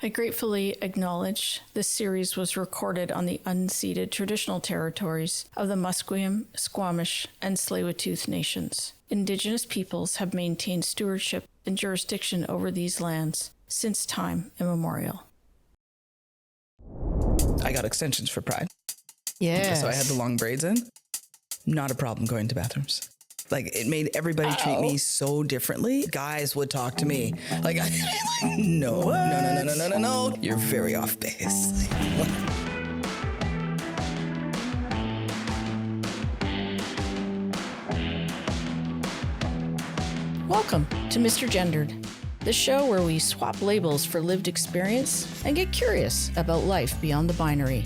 I gratefully acknowledge this series was recorded on the unceded traditional territories of the Musqueam, Squamish, and Tsleil-Waututh nations. Indigenous peoples have maintained stewardship and jurisdiction over these lands since time immemorial. I got extensions for Pride. Yeah. So I had the long braids in. Not a problem going to bathrooms. Like, it made everybody treat me so differently. Guys would talk to me like, no. You're very off base. Welcome to Mr. Gendered, the show where we swap labels for lived experience and get curious about life beyond the binary.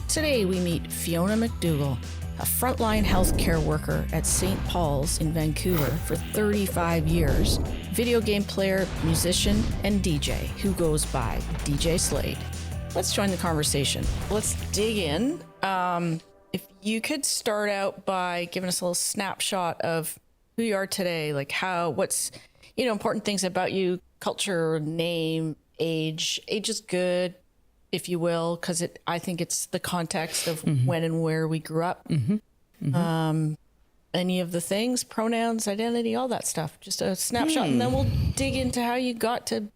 Today we meet Fiona Macdougall, a frontline healthcare worker at St. Paul's in Vancouver for 35 years, video game player, musician, and DJ who goes by DJ Slade. Let's join the conversation. Let's dig in. If you could start out by giving us a little snapshot of who you are today, like what's important things about you, culture, name, age. Age is good, if you will, because I think it's the context of when and where we grew up. Any of the things, pronouns, identity, all that stuff. Just a snapshot, and then we'll dig into how you got to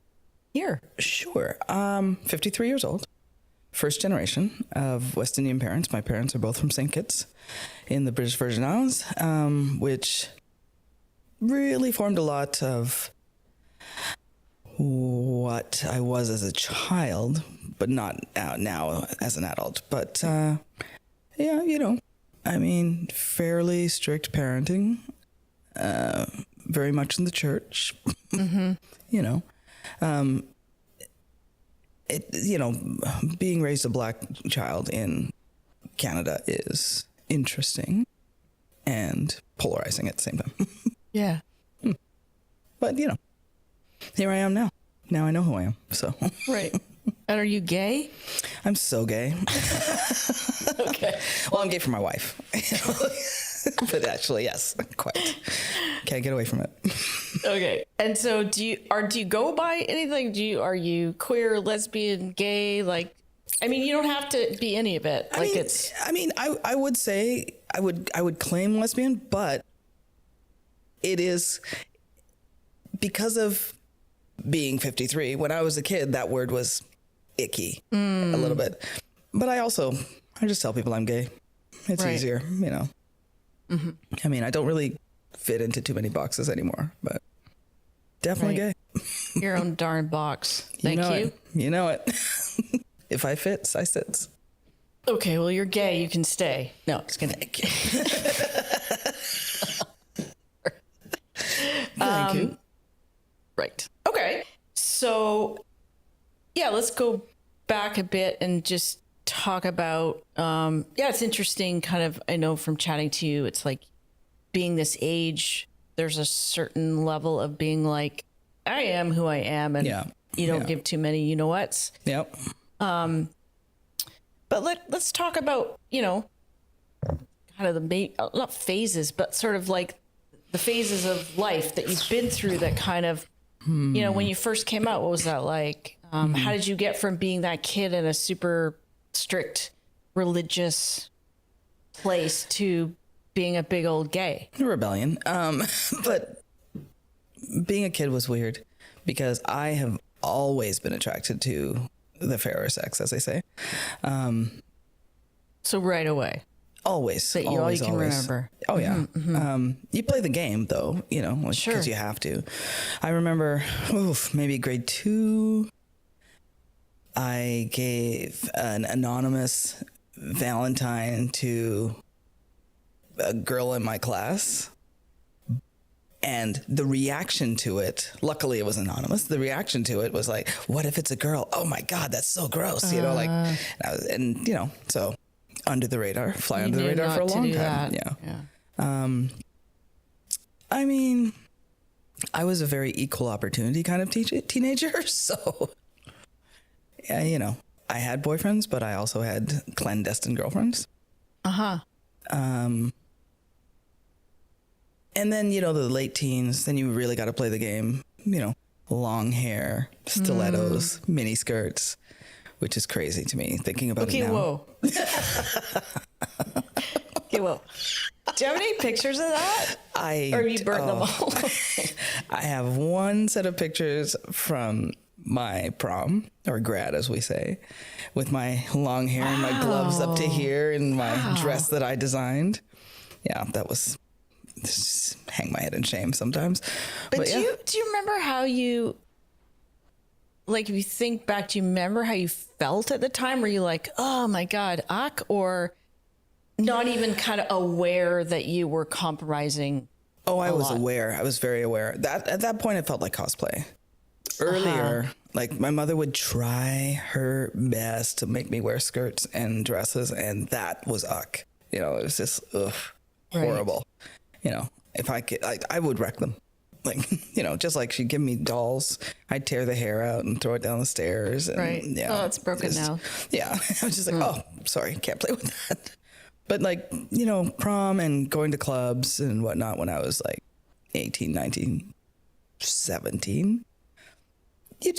here. Sure. 53 years old. First generation of West Indian parents. My parents are both from St. Kitts in the British Virgin Islands, which really formed a lot of what I was as a child, but not now as an adult. But fairly strict parenting, very much in the church. Being raised a black child in Canada is interesting and polarizing at the same time. Yeah. But, here I am now. Now I know who I am, so. Right. And are you gay? I'm so gay. Okay. Well, I'm gay for my wife. But actually, yes, quite. Can't get away from it. Okay. And so do you go by anything? Are you queer, lesbian, gay? Like, I mean, you don't have to be any of it. I would say I would claim lesbian, but it is because of being 53. When I was a kid, that word was icky a little bit. But I just tell people I'm gay. It's easier, I mean, I don't really fit into too many boxes anymore, but definitely gay. Your own darn box. Thank you. You know it. If I fits, I sits. Okay, well, you're gay. You can stay. No, just kidding. Thank you. Right. Okay. So, yeah, let's go back a bit and just talk about, it's interesting kind of, I know from chatting to you, it's like being this age, there's a certain level of being like, I am who I am, and you don't give too many you-know-whats. Yep. But let's talk about, kind of not phases, but sort of like the phases of life that you've been through that kind of, when you first came out, what was that like? How did you get from being that kid in a super strict religious place to being a big old gay? Rebellion. But being a kid was weird because I have always been attracted to the fairer sex, as they say. So right away. Always. That you always, all you can remember. Oh, yeah. You play the game, though, because you have to. I remember, maybe grade 2, I gave an anonymous Valentine to a girl in my class. And the reaction to it, luckily it was anonymous. The reaction to it was like, what if it's a girl? Oh my God, that's so gross. So under the radar, fly under the radar for a long time. Yeah. I mean, I was a very equal opportunity kind of teenager. So, I had boyfriends, but I also had clandestine girlfriends. And then, the late teens, then you really got to play the game. A long hair, stilettos, mini skirts, which is crazy to me thinking about it now. Whoa. Okay, whoa. Do you have any pictures of that? Or have you burnt them all? I have one set of pictures from my prom, or grad as we say, with my long hair and my gloves up to here and my dress that I designed. Yeah, that was, just hang my head in shame sometimes. But do you remember how you, like, if you think back, do you remember how you felt at the time? Were you like, oh my God, or not even kind of aware that you were compromising? Oh, I was aware. I was very aware. That at that point, it felt like cosplay. Earlier, like my mother would try her best to make me wear skirts and dresses, and that was uck. You know, it was just horrible. You know, if I could, I would wreck them. Like, you know, just like she'd give me dolls, I'd tear the hair out and throw it down the stairs. And, yeah, oh, it's broken now. Yeah, I was just like, oh, sorry, can't play with that. But like, you know, prom and going to clubs and whatnot when I was like 18, 19, 17,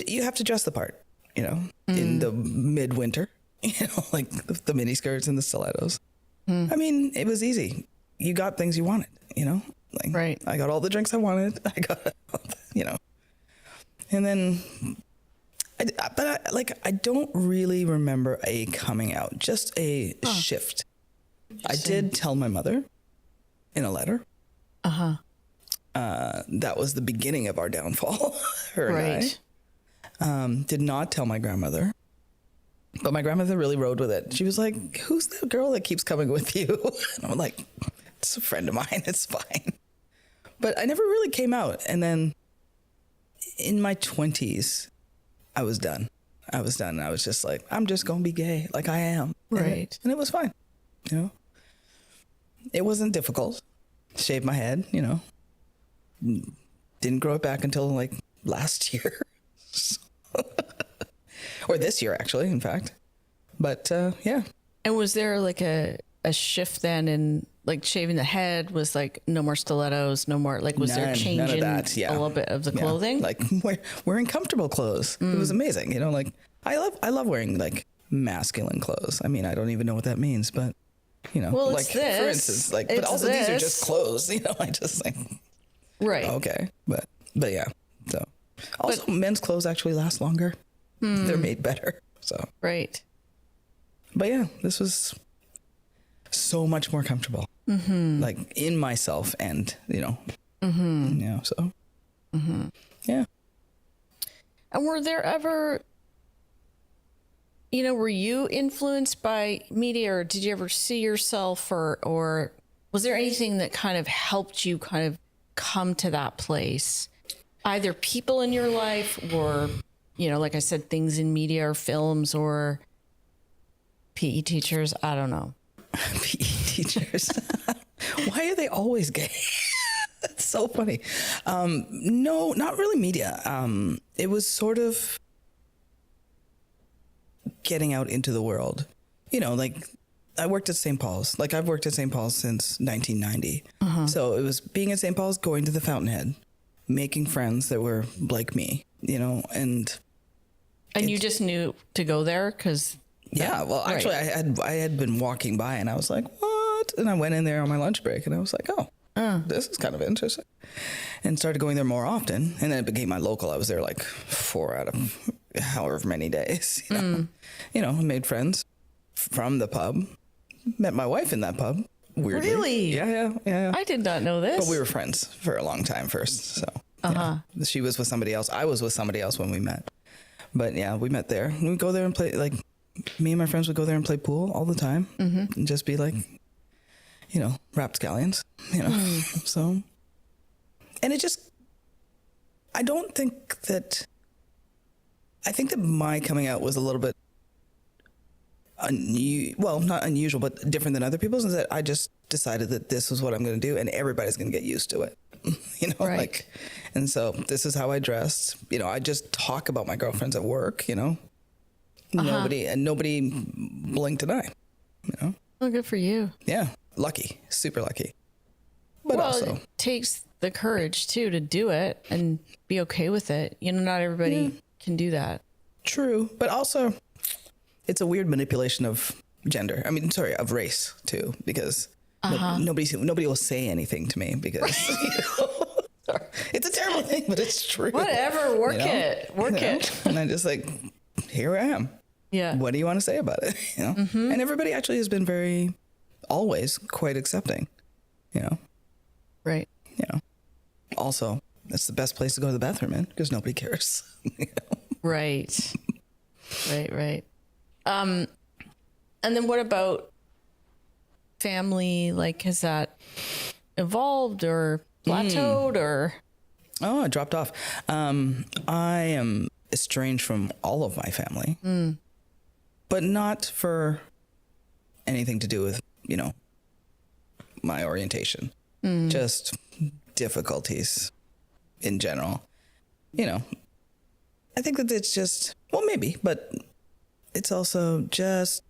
you have to dress the part, you know, in the midwinter, you know, like the mini skirts and the stilettos. I mean, it was easy. You got things you wanted, you know, like I got all the drinks I wanted. I got, you know, and then, I don't really remember a coming out, just a shift. I did tell my mother in a letter. That was the beginning of our downfall, her and I. Did not tell my grandmother. But my grandmother really rode with it. She was like, who's that girl that keeps coming with you? And I'm like, it's a friend of mine. It's fine. But I never really came out. And then in my 20s, I was done. I was just like, I'm just going to be gay like I am. Right. And it was fine. You know, it wasn't difficult. Shaved my head, you know, didn't grow it back until like last year. Or this year, actually, in fact. But yeah. And was there like a shift then in like shaving the head? Was like no more stilettos, no more, like, was there a change in a little bit of the clothing? Like wearing comfortable clothes. It was amazing. You know, like I love wearing like masculine clothes. I mean, I don't even know what that means, but you know, well, like for instance, like, but also these are just clothes, you know, I just like, okay. But yeah. So also men's clothes actually last longer. They're made better. So, right. But yeah, this was so much more comfortable, like in myself and, you know, you know, so, yeah. And were there ever, you know, were you influenced by media, or did you ever see yourself, or was there anything that kind of helped you kind of come to that place? Either people in your life or, you know, like I said, things in media or films or PE teachers. I don't know. PE teachers. Why are they always gay? That's so funny. No, not really media. It was sort of getting out into the world. You know, like I worked at St. Paul's. Like I've worked at St. Paul's since 1990. So it was being at St. Paul's, going to the Fountainhead, making friends that were like me, you know, and you just knew to go there because actually I had been walking by and I was like, what? And I went in there on my lunch break and I was like, this is kind of interesting, and started going there more often. And then it became my local. I was there like 4 out of however many days, you know, I made friends from the pub, met my wife in that pub. Weirdly. Really? Yeah. I did not know this. But we were friends for a long time first. So yeah. She was with somebody else. I was with somebody else when we met. But yeah, we met there. We'd go there and play, like, me and my friends would go there and play pool all the time and just be like, you know, rapscallions, you know. So, and it just, I think that my coming out was a little bit not unusual, but different than other people's, is that I just decided that this is what I'm going to do and everybody's going to get used to it, you know, like, and so this is how I dressed, you know, I just talk about my girlfriends at work, you know, nobody blinked an eye, you know. Well, good for you. Yeah. Lucky, super lucky. But well, also it takes the courage too to do it and be okay with it. You know, not everybody can do that. True. But also it's a weird manipulation of gender. I mean, sorry, of race too, because nobody will say anything to me because you know, it's a terrible thing, but it's true. Whatever, work it. And I'm just like, here I am. Yeah. What do you want to say about it? You know? And everybody actually has been always quite accepting, you know? Right. You know, also that's the best place to go to the bathroom in because nobody cares. You know? Right. Right. And then what about family? Like, has that evolved or plateaued or? Oh, it dropped off. I am estranged from all of my family, but not for anything to do with, you know, my orientation, just difficulties in general. You know, I think that it's just, well, maybe, but it's also just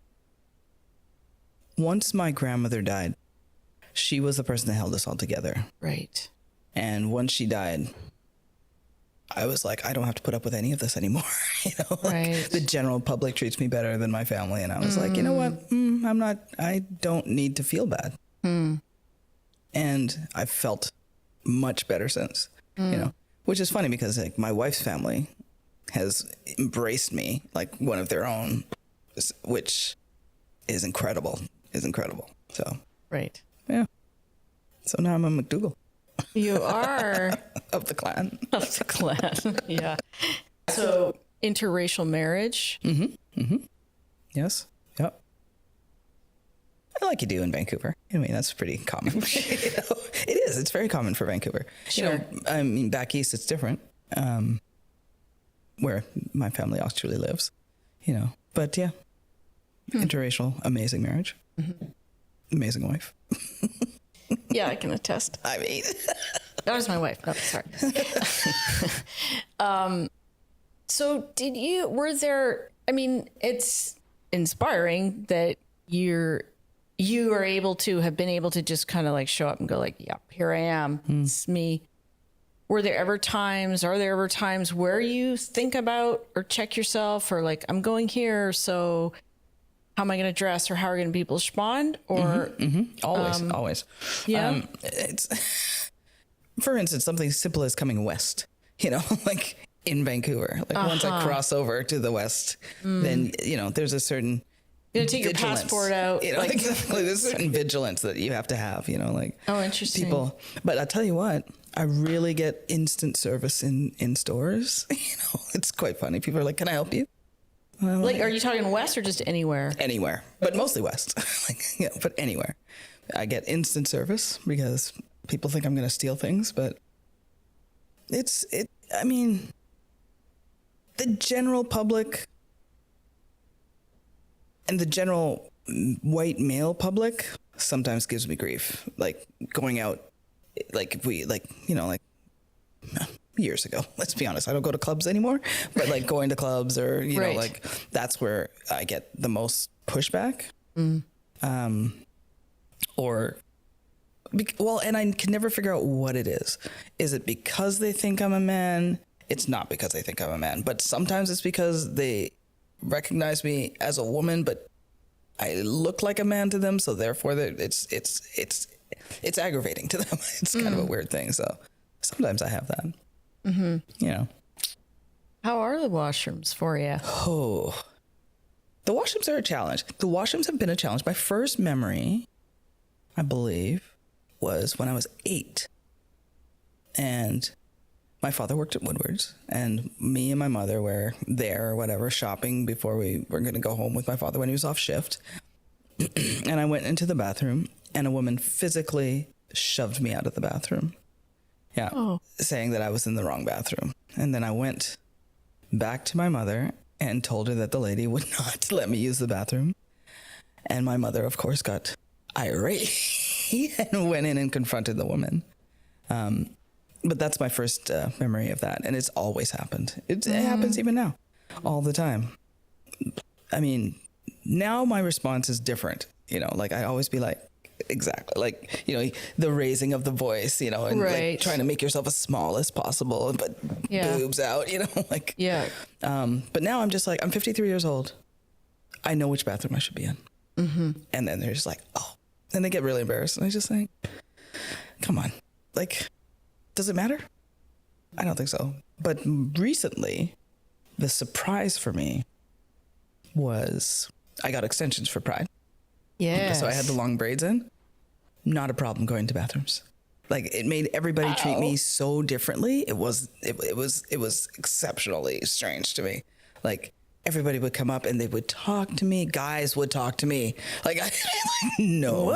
once my grandmother died, she was the person that held us all together. Right. And once she died, I was like, I don't have to put up with any of this anymore. You know, like the general public treats me better than my family. And I was like, you know what? I don't need to feel bad. And I've felt much better since, you know, which is funny because like my wife's family has embraced me like one of their own, which is incredible, So, right. Yeah. So now I'm a Macdougall. You are of the clan. Of the clan. Yeah. So interracial marriage. Yes. Yep. Like you do in Vancouver. I mean, that's pretty common. You know, it is. It's very common for Vancouver. Sure. You know, I mean, back east, it's different. Where my family actually lives, you know, but yeah, interracial, amazing marriage, amazing wife. Yeah, I can attest. I mean, that was my wife. No, sorry. So I mean, it's inspiring that you have been able to just kind of like show up and go like, yeah, here I am. It's me. Are there ever times where you think about or check yourself or like, I'm going here, so how am I going to dress or how are going to people respond? Or always. Yeah. It's, for instance, something simple as coming west, you know, like in Vancouver, like once I cross over to the west, then, you know, there's a certain you gotta take your passport out. You know, like, exactly. There's a certain vigilance that you have to have, you know, like interesting. People, but I'll tell you what, I really get instant service in stores. You know, it's quite funny. People are like, "Can I help you?" Like, are you talking west or just anywhere? Anywhere, but mostly west. Like, you know, but anywhere. I get instant service because people think I'm going to steal things, but I mean, the general public and the general white male public sometimes gives me grief. Like going out, like if we, like, you know, like years ago, let's be honest, I don't go to clubs anymore, but like going to clubs or, you know, like that's where I get the most pushback. And I can never figure out what it is. Is it because they think I'm a man? It's not because they think I'm a man, but sometimes it's because they recognize me as a woman, but I look like a man to them. So therefore it's aggravating to them. It's kind of a weird thing. So sometimes I have that, you know. How are the washrooms for you? Oh, the washrooms are a challenge. The washrooms have been a challenge. My first memory, I believe, was when I was 8. And my father worked at Woodward's, and me and my mother were there or whatever, shopping before we were going to go home with my father when he was off shift. And I went into the bathroom, and a woman physically shoved me out of the bathroom. Yeah, saying that I was in the wrong bathroom. And then I went back to my mother and told her that the lady would not let me use the bathroom. And my mother, of course, got irate and went in and confronted the woman. But that's my first memory of that. And it's always happened. It happens even now, all the time. I mean, now my response is different. You know, like I always be like, exactly. Like, you know, the raising of the voice, you know, and like trying to make yourself as small as possible, but boobs out, you know, like, but now I'm just like, I'm 53 years old. I know which bathroom I should be in. Mm-hmm. And then they're just like, oh, and they get really embarrassed. And I just think, come on, like, does it matter? I don't think so. But recently, the surprise for me was I got extensions for Pride. Yeah. So I had the long braids in. Not a problem going to bathrooms. Like, it made everybody treat me so differently. It was exceptionally strange to me. Like, everybody would come up and they would talk to me. Guys would talk to me. Like, no.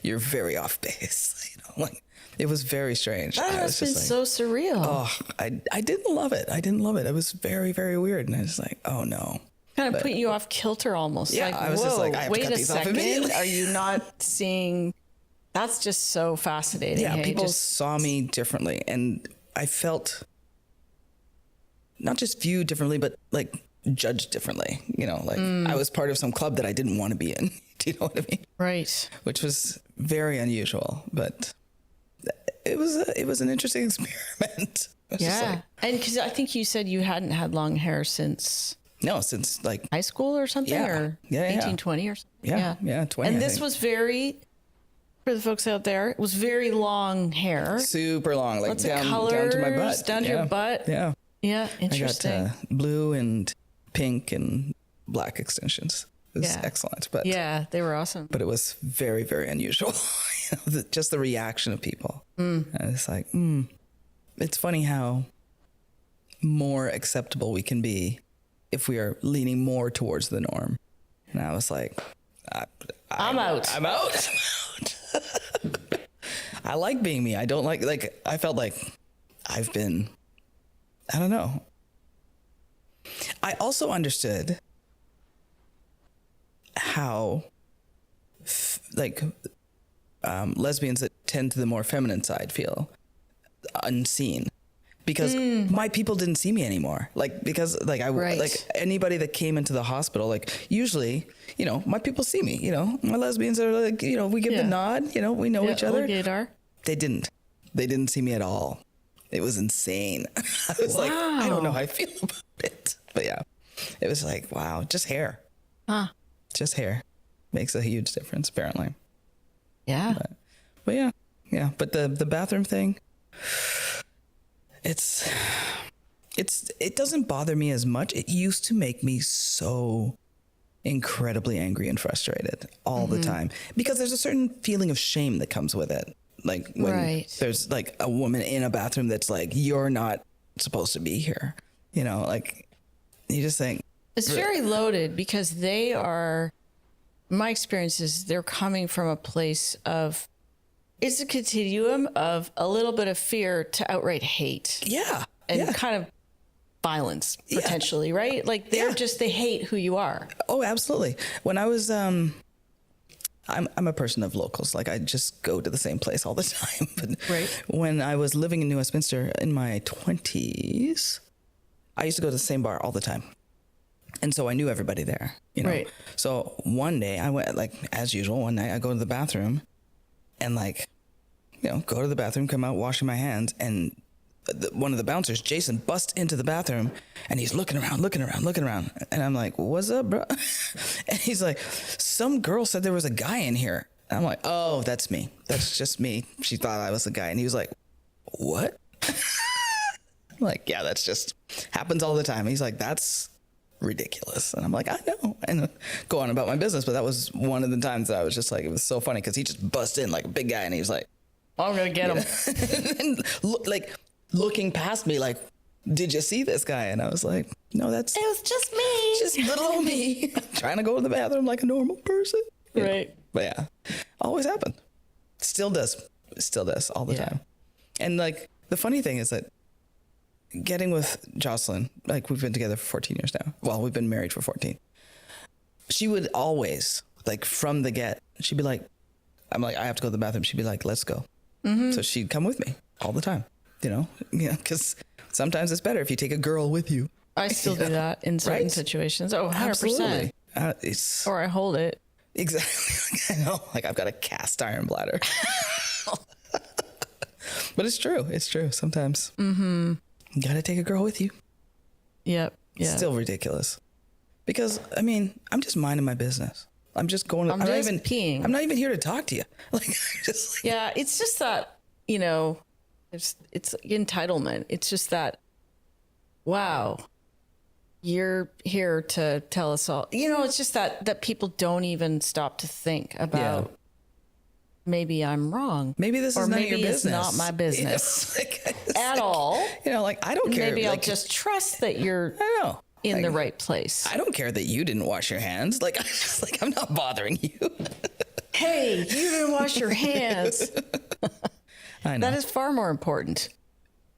You're very off base. You know, like, it was very strange. That has been so surreal. Oh, I didn't love it. It was very, very weird. And I was like, oh no. Kind of put you off kilter almost. Yeah, like, I was just like, I have to cut these off immediately. Are you not seeing? That's just so fascinating. Yeah, people saw me differently, and I felt not just viewed differently, but like judged differently. You know, like I was part of some club that I didn't want to be in. Do you know what I mean? Right. Which was very unusual, but it was an interesting experiment. Yeah, and because I think you said you hadn't had long hair since. No, since like high school or something, or 18, 20 or something. Yeah, 20. And this was very, for the folks out there, it was very long hair. Super long, like down to my butt. Down to your butt. Yeah. Yeah, interesting. I got blue and pink and black extensions. It was excellent. But yeah, they were awesome. But it was very, very unusual. Just the reaction of people. And it's like, it's funny how more acceptable we can be if we are leaning more towards the norm. And I was like, I'm out. I'm out. I like being me. I don't like, I felt like I've been, I don't know. I also understood how lesbians that tend to the more feminine side feel unseen. Because my people didn't see me anymore. Like, because like like anybody that came into the hospital, like usually, you know, my people see me, you know, my lesbians are like, you know, we give the nod, you know, we know each other. They didn't see me at all. It was insane. I was like, I don't know how I feel about it. But yeah, it was like, wow, just hair. Just hair makes a huge difference, apparently. Yeah. But yeah. But the bathroom thing, it doesn't bother me as much. It used to make me so incredibly angry and frustrated all the time, because there's a certain feeling of shame that comes with it. Like when there's like a woman in a bathroom that's like, you're not supposed to be here. You know, like you just think. It's very loaded because they are, my experience is they're coming from a place of, it's a continuum of a little bit of fear to outright hate. Yeah. And kind of violence, potentially, right? Like they're just, they hate who you are. Oh, absolutely. When I was, I'm a person of locals. Like I just go to the same place all the time. But when I was living in New Westminster in my 20s, I used to go to the same bar all the time. And so I knew everybody there, you know? So one day I went, like, as usual, one night I go to the bathroom and like, you know, go to the bathroom, come out, washing my hands. And one of the bouncers, Jason, busts into the bathroom and he's looking around. And I'm like, what's up, bro? And he's like, some girl said there was a guy in here. And I'm like, oh, that's me. That's just me. She thought I was a guy. And he was like, what? I'm like, yeah, that's just happens all the time. He's like, that's ridiculous. And I'm like, I know, and go on about my business. But that was one of the times that I was just like, it was so funny because he just bust in like a big guy and he was like, I'm gonna get him. And looking past me like, did you see this guy? And I was like, no, it was just me, just little old me trying to go to the bathroom like a normal person. Right. But yeah, always happened. Still does all the time. And like the funny thing is that getting with Jocelyn, like we've been together for 14 years now. Well, we've been married for 14. She would always, like from the get, she'd be like, I'm like, I have to go to the bathroom. She'd be like, let's go. So she'd come with me all the time, you know, because sometimes it's better if you take a girl with you. I still do that in certain situations. Oh, 100%. Absolutely. Or I hold it. Exactly. I know. Like I've got a cast iron bladder. But it's true. It's true. Sometimes you gotta take a girl with you. Yep. Yeah. It's still ridiculous. Because I mean, I'm just minding my business. I'm just going. I'm just peeing. I'm not even here to talk to you. Like, just like, yeah, it's just that, you know, it's entitlement. It's just that, wow, you're here to tell us all. You know, it's just that people don't even stop to think about. Yeah. Maybe I'm wrong. Maybe this is none of your business. Maybe it's not my business, you know, at all. You know, like I don't care. Maybe like, I'll just trust that you're in the right place. I don't care that you didn't wash your hands. Like, I'm not bothering you. Hey, you didn't wash your hands. I know. That is far more important.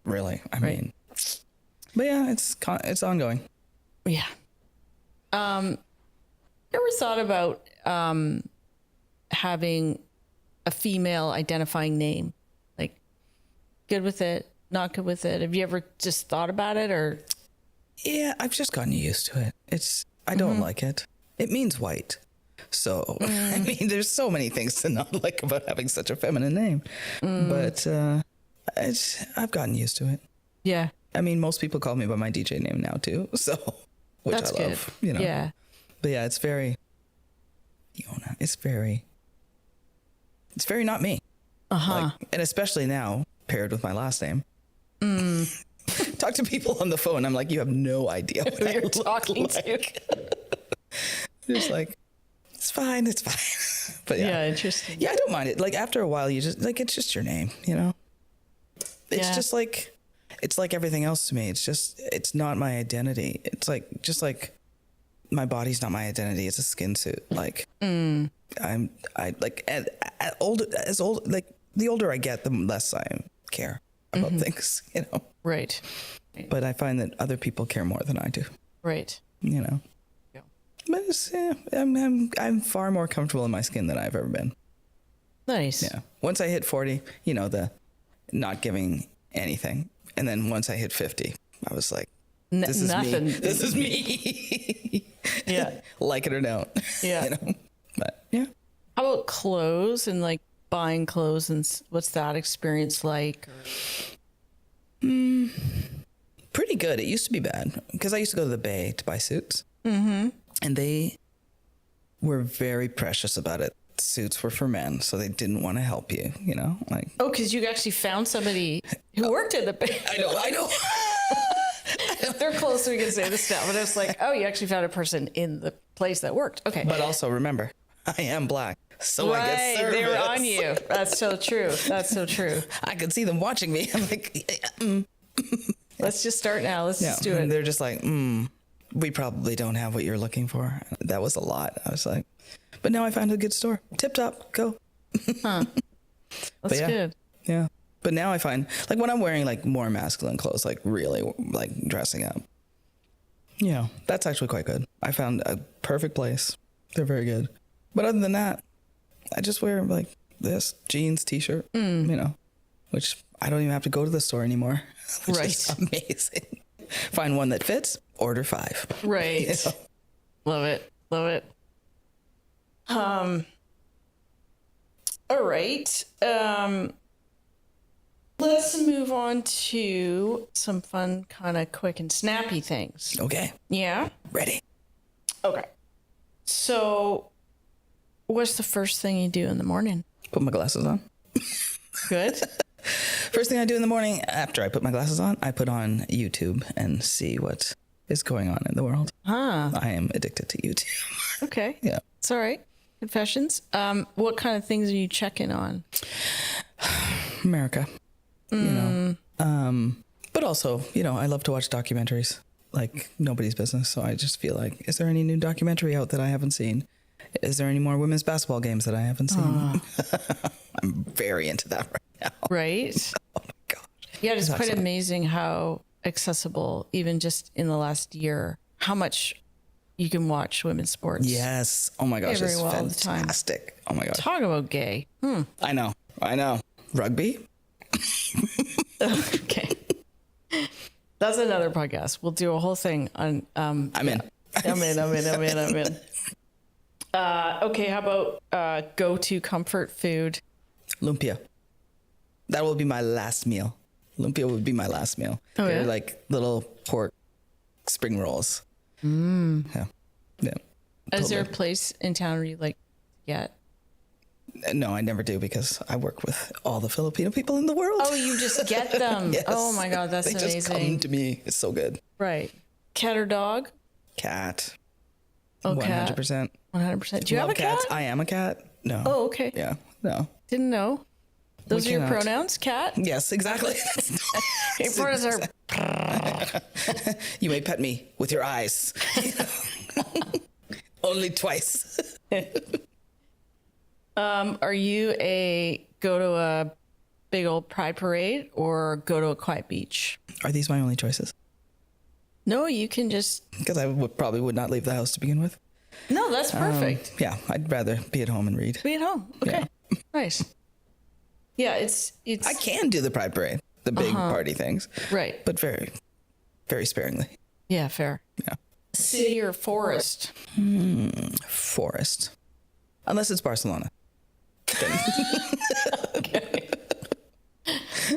Really, I mean, but yeah, it's ongoing. Yeah. Ever thought about having a female identifying name? Like, good with it, not good with it? Have you ever just thought about it, or? Yeah, I've just gotten used to it. I don't like it. It means white. So, I mean, there's so many things to not like about having such a feminine name. But I've gotten used to it. Yeah. I mean, most people call me by my DJ name now too. So, which That's I love, good. you know. Yeah. But yeah, it's very Fiona. It's very not me. Like, and especially now paired with my last name. Talk to people on the phone. I'm like, you have no idea what who you're talking like. To. Just like, it's fine. But yeah, interesting. Yeah, I don't mind it. Like after a while, you just like it's just your name, you know. It's just like it's like everything else to me. It's not my identity. It's like just like my body's not my identity. It's a skin suit. Like the older I get, the less I care about things, you know. Right. But I find that other people care more than I do. Right. You know. Yeah. But I'm far more comfortable in my skin than I've ever been. Nice. Yeah. Once I hit 40, you know, the not giving anything. And then once I hit 50, I was like, this is nothing. me. This is me. Yeah. Like it or don't. Yeah. You know? But yeah. How about clothes and like buying clothes, and what's that experience like? Pretty good. It used to be bad because I used to go to the Bay to buy suits. And they were very precious about it. Suits were for men, so they didn't want to help you, you know? Like, oh, because you actually found somebody who worked at the Bay. I know. If they're close, we can say this now. But it's like, oh, you actually found a person in the place that worked. Okay. But also remember, I am black, so I get service. They were on you. That's so true. That's so true. I could see them watching me. I'm like, Let's just start now. Let's just do it. And they're just like, we probably don't have what you're looking for. That was a lot. I was like, but now I found a good store. Tip top, go. That's good. Yeah. But now I find, like when I'm wearing like more masculine clothes, like really like dressing up, yeah, that's actually quite good. I found a perfect place. They're very good. But other than that, I just wear like this jeans, t-shirt, you know, which I don't even have to go to the store anymore. Which is amazing. Find one that fits, order 5. Right. You know? Love it. Love it. All right. Let's move on to some fun, kind of quick and snappy things. Okay. Yeah? Ready. Okay. So, what's the first thing you do in the morning? Put my glasses on. Good. First thing I do in the morning after I put my glasses on, I put on YouTube and see what is going on in the world. I am addicted to YouTube. Okay. Yeah. It's all right. Confessions. What kind of things are you checking on? America. You know. But also, you know, I love to watch documentaries like nobody's business. So I just feel like, is there any new documentary out that I haven't seen? Is there any more women's basketball games that I haven't seen? I'm very into that right now. Right? Oh my gosh. Yeah, it's quite amazing how accessible, even just in the last year, how much you can watch women's sports. Yes. Oh my gosh, it's fantastic. Oh my gosh. Talk about gay. I know. Rugby? Okay. That's another podcast. We'll do a whole thing on... I'm in. I'm in. Okay, how about go-to comfort food? Lumpia. That will be my last meal. Lumpia would be my last meal. Oh, They're yeah? like little pork spring rolls. Yeah. Yeah. Is there a Totally. place in town where you like to get? No, I never do because I work with all the Filipino people in the world. Oh, you just get them. Yes. Oh my God, that's They amazing. just come to me. It's so good. Right. Cat or dog? Cat. Oh, cat. 100%. 100%. Do you have a cats. cat? I am a cat. No. Oh, okay. Yeah. No. Didn't know. Those are your cannot. pronouns? Cat? Yes, exactly. Your pronouns are... You may pet me with your eyes. Only twice. Are you a go to a big old pride parade or go to a quiet beach? Are these my only choices? No, you can just... Because I probably would not leave the house to begin with. No, that's perfect. Yeah, I'd rather be at home and read. Be at home. Okay. Nice. Yeah, it's I can do the Pride Parade, the big party things, right. but very, very sparingly. Yeah, fair. Yeah. City or forest? Forest. Unless it's Barcelona. Then- Okay.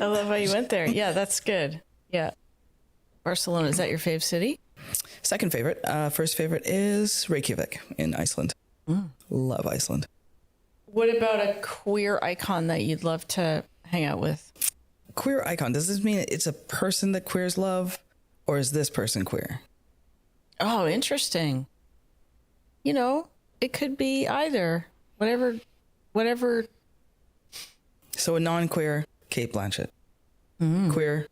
I love how you went there. Yeah, that's good. Yeah. Barcelona, is that your fave city? Second favorite. First favorite is Reykjavik in Iceland. Love Iceland. What about a queer icon that you'd love to hang out with? Queer icon. Does this mean it's a person that queers love, or is this person queer? Oh, interesting. You know, it could be either. Whatever. So a non-queer, Kate Blanchett. Queer,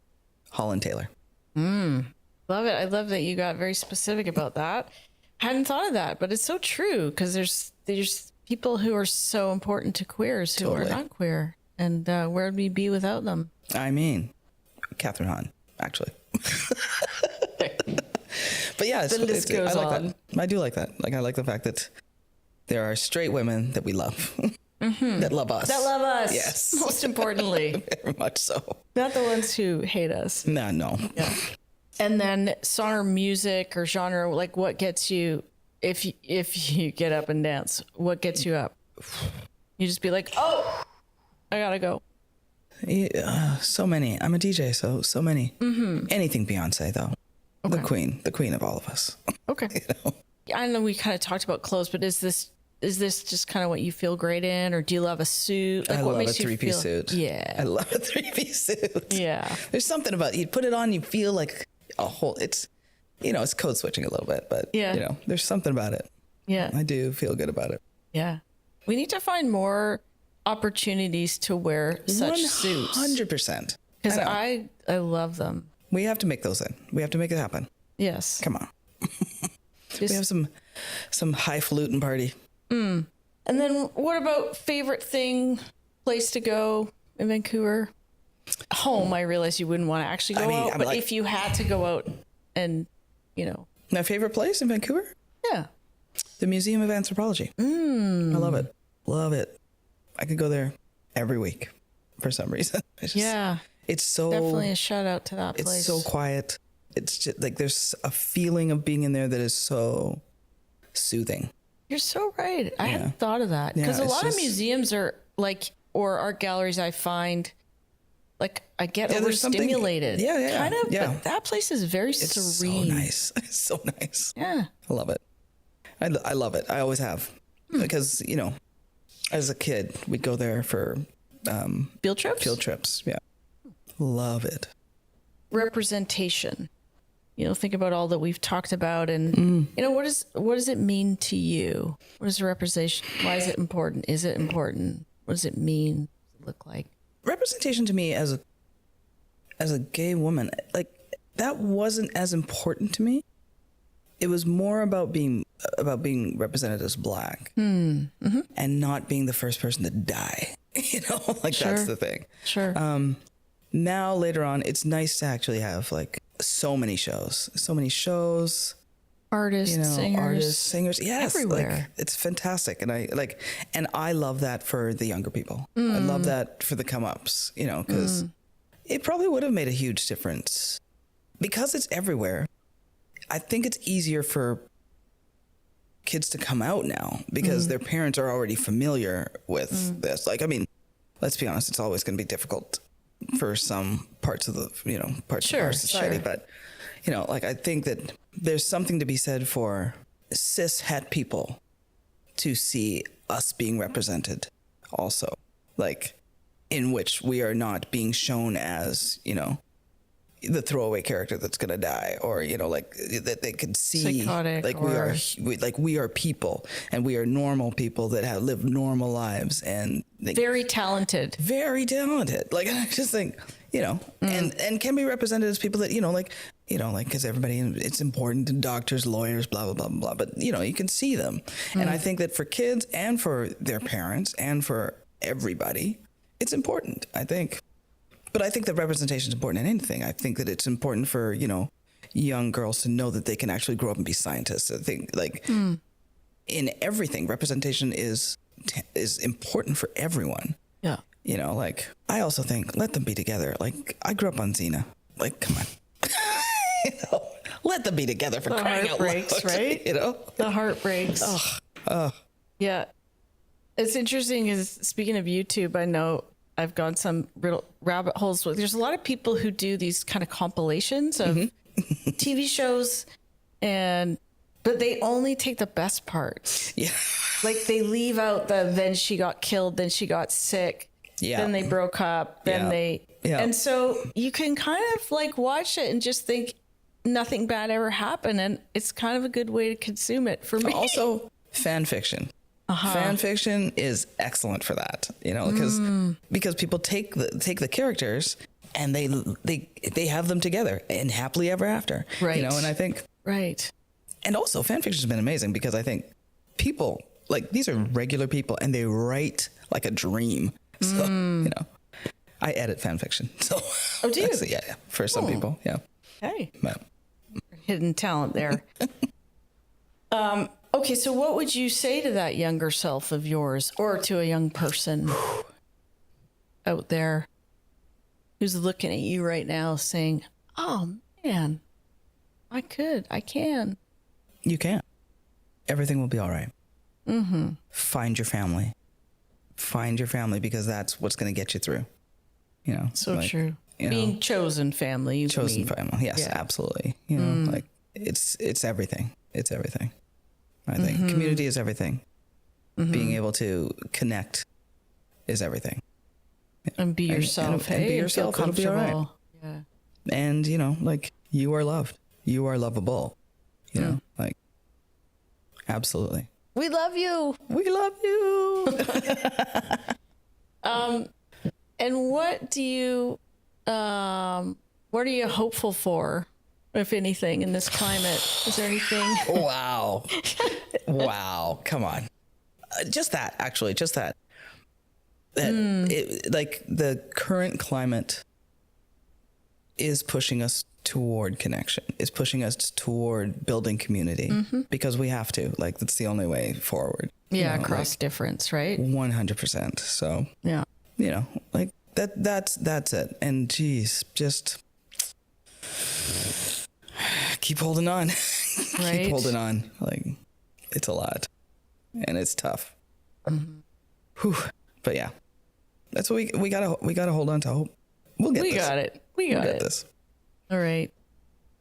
Holland Taylor. Love it. I love that you got very specific about that. Hadn't thought of that, but it's so true because there's people who are so important to queers who Totally. are not queer, and where would we be without them? I mean, Catherine Hahn, actually. But yeah, The list goes I like on. that. I do like that. Like, I like the fact that there are straight women that we love, that love us. That love us. Yes. Most importantly, Very much so. not the ones who hate us. No. Yeah. And then song or music or genre, like what gets you, if you get up and dance, what gets you up? You just be like, oh, I gotta go. Yeah, so many. I'm a DJ, so many. Anything Beyonce, though. Okay. The queen of all of us. Okay. I know we kind of talked about clothes, but is this just kind of what you feel great in, or do you love a suit? Like, I what love a makes you three-piece feel? suit. Yeah. I love a three-piece suit. Yeah. There's something about you put it on, you feel like a whole. It's, it's code switching a little bit, but Yeah. there's something about it. Yeah. I do feel good about it. Yeah. We need to find more opportunities to wear such suits 100%. because know. I love them. We have to make those in. We have to make it happen. Yes. Come on. Just- We have some highfalutin party. And then what about favorite place to go in Vancouver? Home, I realize you wouldn't want to actually go out, I'm but like- if you had to go out and, My favorite place in Vancouver? yeah. The Museum of Anthropology. I love it. Love it. I could go there every week for some reason. It's so Definitely a shout out to that place. It's so quiet. It's just like there's a feeling of being in there that is so soothing. You're so right. I hadn't thought of that because Yeah, a it's lot of just- museums are like, or art galleries, I find like I get there's something- overstimulated. Yeah. Kind of. Yeah. But that place is very It's serene. so nice. It's so nice. Yeah. I love it. I love it. I always have. Because, as a kid, we'd go there for Field trips? field trips. Yeah. Love it. Representation. Think about all that we've talked about and what does it mean to you? What is representation? Why is it important? Is it important? What does it mean? What does it look like? Representation to me as a gay woman, like that wasn't as important to me. It was more about being represented as Black and not being the first person to die. Like Sure. that's the thing. Sure. Now later on, it's nice to actually have like so many shows, Artists, singers. Yes. everywhere. Like, it's fantastic. And I love that for the younger people. I love that for the come ups, because it probably would have made a huge difference because it's everywhere. I think it's easier for kids to come out now because their parents are already familiar with this. Like, I mean, let's be honest, it's always going to be difficult for some parts of the, parts of our society. But, like, I think that there's something to be said for cis het people to see us being represented also, like, in which we are not being shown as, the throwaway character that's going to die, or, like, that they can see psychotic, like, we are people, and we are normal people that have lived normal lives, and very talented. Like, I just think, and can be represented as people that, because everybody, it's important to doctors, lawyers, blah, blah, blah, blah. But, you can see them. And I think that for kids and for their parents and for everybody, it's important, I think. But I think that representation is important in anything. I think that it's important for, young girls to know that they can actually grow up and be scientists. I think, like, in everything, representation is important for everyone. Yeah. Like, I also think, let them be together. Like, I grew up on Xena. Like, come on. Let them be together for crying out loud. The heart breaks, right? The heart breaks. Yeah. It's interesting because, speaking of YouTube, I know I've gone some real rabbit holes with. There's a lot of people who do these kind of compilations of TV shows, but they only take the best parts. Yeah. Like, they leave out then she got killed, then she got sick, then they broke up, then and so you can kind of like watch it and just think nothing bad ever happened, and it's kind of a good way to consume it for me. Also, fan fiction. Fan fiction is excellent for that, because people take the characters and they have them together and happily ever after, right? And I think and also fan fiction has been amazing because I think people, like, these are regular people and they write like a dream. So I edit fan fiction. So do you? Yeah, for some people, yeah. Hey, hidden talent there. Okay, so what would you say to that younger self of yours, or to a young person out there who's looking at you right now saying, oh man, I can. You can. Everything will be all right. Find your family. Find your family, because that's what's going to get you through. So like, true. Being chosen family. Chosen family. Yes, absolutely. Like, it's everything. It's everything. I think community is everything. Being able to connect is everything. And be yourself. And be yourself. Feel comfortable. It'll be all right. Yeah. And, like, you are loved. You are lovable. Like, absolutely. We love you. We love you. And what are you hopeful for, if anything, in this climate? Is there anything? Wow. Come on. Just that. Like, the current climate is pushing us toward connection. It's pushing us toward building community, because we have to. Like, that's the only way forward. Yeah, across difference, right? 100%. So, yeah. Like, that's it. And geez, just keep holding on. Right? Keep holding on. Like, it's a lot, and it's tough. Whew. But yeah, that's what we gotta hold on to hope. We'll get this. We got it. This. All right.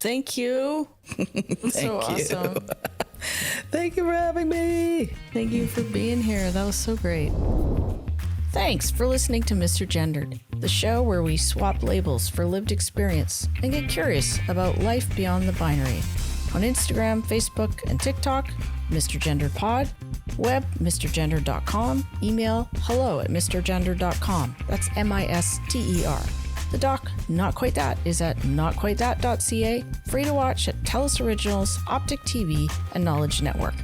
Thank you. That's so awesome. Thank you for having me. Thank you for being here. That was so great. Thanks for listening to Mr. Gendered, the show where we swap labels for lived experience and get curious about life beyond the binary. On Instagram, Facebook, and TikTok, Mr. Gendered Pod, web, mrgender.com, email, hello@mrgender.com. That's MISTER. The doc, Not Quite That, is at notquitethat.ca, free to watch at TELUS Originals, Optic TV, and Knowledge Network.